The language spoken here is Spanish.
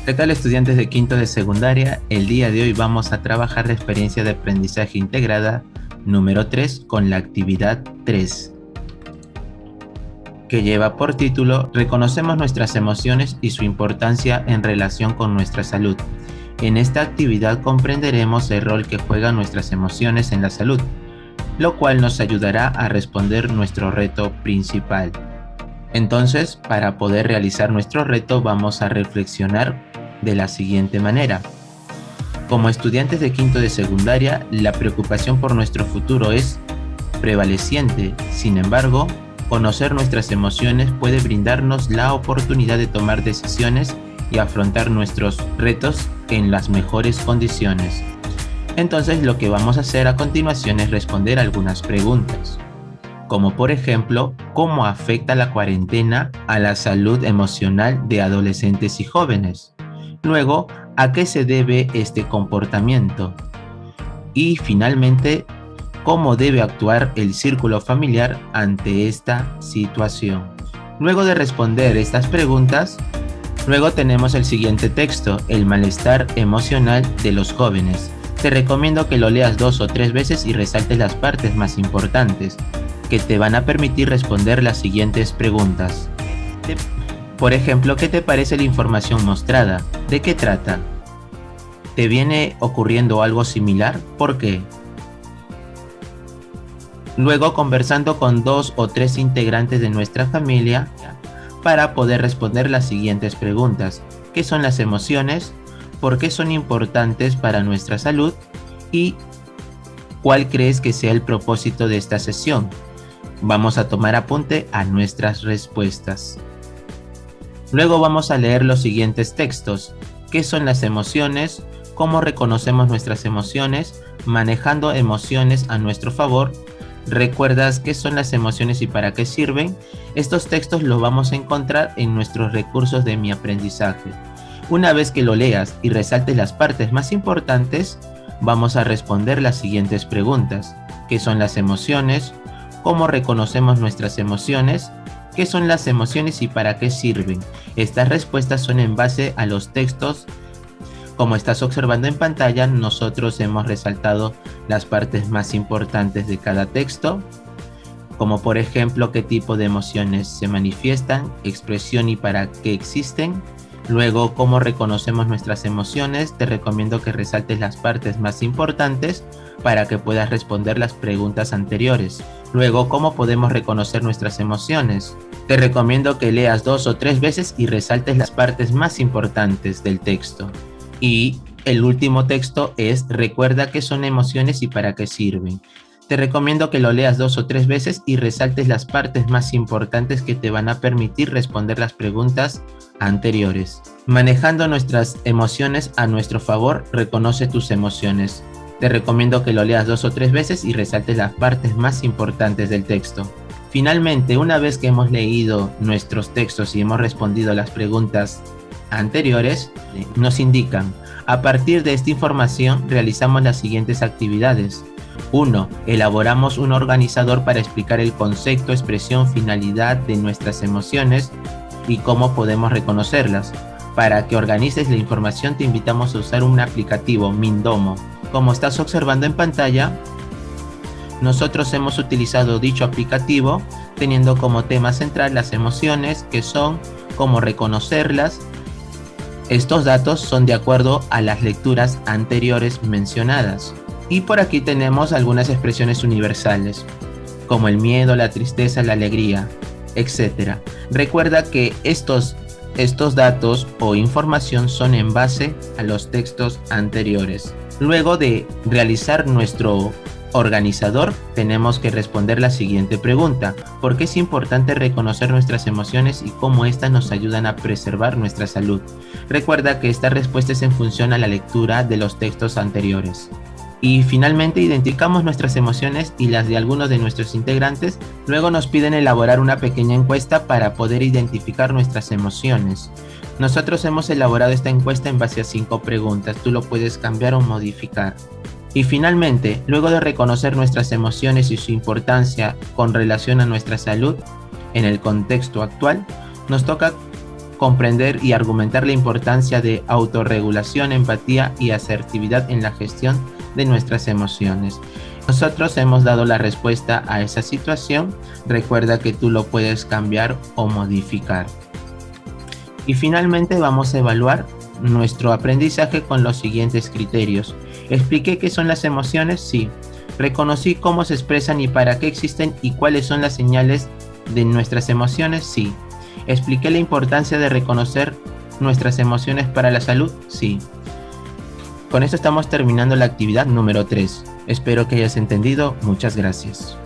¿Qué tal, estudiantes de quinto de secundaria? El día de hoy vamos a trabajar la experiencia de aprendizaje integrada número 3 con la actividad 3, que lleva por título Reconocemos nuestras emociones y su importancia en relación con nuestra salud. En esta actividad comprenderemos el rol que juegan nuestras emociones en la salud, lo cual nos ayudará a responder nuestro reto principal. Entonces, para poder realizar nuestro reto, vamos a reflexionar de la siguiente manera. Como estudiantes de quinto de secundaria, la preocupación por nuestro futuro es prevaleciente. Sin embargo, conocer nuestras emociones puede brindarnos la oportunidad de tomar decisiones y afrontar nuestros retos en las mejores condiciones. Entonces, lo que vamos a hacer a continuación es responder algunas preguntas, como por ejemplo, ¿cómo afecta la cuarentena a la salud emocional de adolescentes y jóvenes? Luego, ¿a qué se debe este comportamiento? Y finalmente, ¿cómo debe actuar el círculo familiar ante esta situación? Luego de responder estas preguntas, luego tenemos el siguiente texto, el malestar emocional de los jóvenes. Te recomiendo que lo leas 2 o 3 veces y resaltes las partes más importantes, que te van a permitir responder las siguientes preguntas. Por ejemplo, ¿qué te parece la información mostrada? ¿De qué trata? ¿Te viene ocurriendo algo similar? ¿Por qué? Luego, conversando con 2 o 3 integrantes de nuestra familia para poder responder las siguientes preguntas. ¿Qué son las emociones? ¿Por qué son importantes para nuestra salud? ¿Y cuál crees que sea el propósito de esta sesión? Vamos a tomar apunte a nuestras respuestas. Luego vamos a leer los siguientes textos. ¿Qué son las emociones? ¿Cómo reconocemos nuestras emociones? Manejando emociones a nuestro favor. ¿Recuerdas qué son las emociones y para qué sirven? Estos textos los vamos a encontrar en nuestros recursos de Mi Aprendizaje. Una vez que lo leas y resaltes las partes más importantes, vamos a responder las siguientes preguntas. ¿Qué son las emociones? ¿Cómo reconocemos nuestras emociones? ¿Qué son las emociones y para qué sirven? Estas respuestas son en base a los textos. Como estás observando en pantalla, nosotros hemos resaltado las partes más importantes de cada texto, como por ejemplo qué tipo de emociones se manifiestan, expresión y para qué existen. Luego, cómo reconocemos nuestras emociones. Te recomiendo que resaltes las partes más importantes para que puedas responder las preguntas anteriores. Luego, ¿cómo podemos reconocer nuestras emociones? Te recomiendo que leas 2 o 3 veces y resaltes las partes más importantes del texto. Y el último texto es recuerda qué son emociones y para qué sirven. Te recomiendo que lo leas 2 o 3 veces y resaltes las partes más importantes que te van a permitir responder las preguntas anteriores. Manejando nuestras emociones a nuestro favor, reconoce tus emociones. Te recomiendo que lo leas 2 o 3 veces y resaltes las partes más importantes del texto. Finalmente, una vez que hemos leído nuestros textos y hemos respondido las preguntas anteriores, nos indican, a partir de esta información realizamos las siguientes actividades. 1. Elaboramos un organizador para explicar el concepto, expresión, finalidad de nuestras emociones y cómo podemos reconocerlas. Para que organices la información te invitamos a usar un aplicativo, Mindomo. Como estás observando en pantalla, nosotros hemos utilizado dicho aplicativo teniendo como tema central las emociones, que son, cómo reconocerlas. Estos datos son de acuerdo a las lecturas anteriores mencionadas. Y por aquí tenemos algunas expresiones universales, como el miedo, la tristeza, la alegría, etc. Recuerda que estos datos o información son en base a los textos anteriores. Luego de realizar nuestro organizador, tenemos que responder la siguiente pregunta. ¿Por qué es importante reconocer nuestras emociones y cómo éstas nos ayudan a preservar nuestra salud? Recuerda que esta respuesta es en función a la lectura de los textos anteriores. Y finalmente identificamos nuestras emociones y las de algunos de nuestros integrantes. Luego nos piden elaborar una pequeña encuesta para poder identificar nuestras emociones. Nosotros hemos elaborado esta encuesta en base a 5 preguntas. Tú lo puedes cambiar o modificar. Y finalmente, luego de reconocer nuestras emociones y su importancia con relación a nuestra salud en el contexto actual, nos toca comprender y argumentar la importancia de autorregulación, empatía y asertividad en la gestión de nuestras emociones. Nosotros hemos dado la respuesta a esa situación. Recuerda que tú lo puedes cambiar o modificar. Y finalmente vamos a evaluar nuestro aprendizaje con los siguientes criterios. ¿Expliqué qué son las emociones? Sí. ¿Reconocí cómo se expresan y para qué existen y cuáles son las señales de nuestras emociones? Sí. ¿Expliqué la importancia de reconocer nuestras emociones para la salud? Sí. Con esto estamos terminando la actividad número 3. Espero que hayas entendido. Muchas gracias.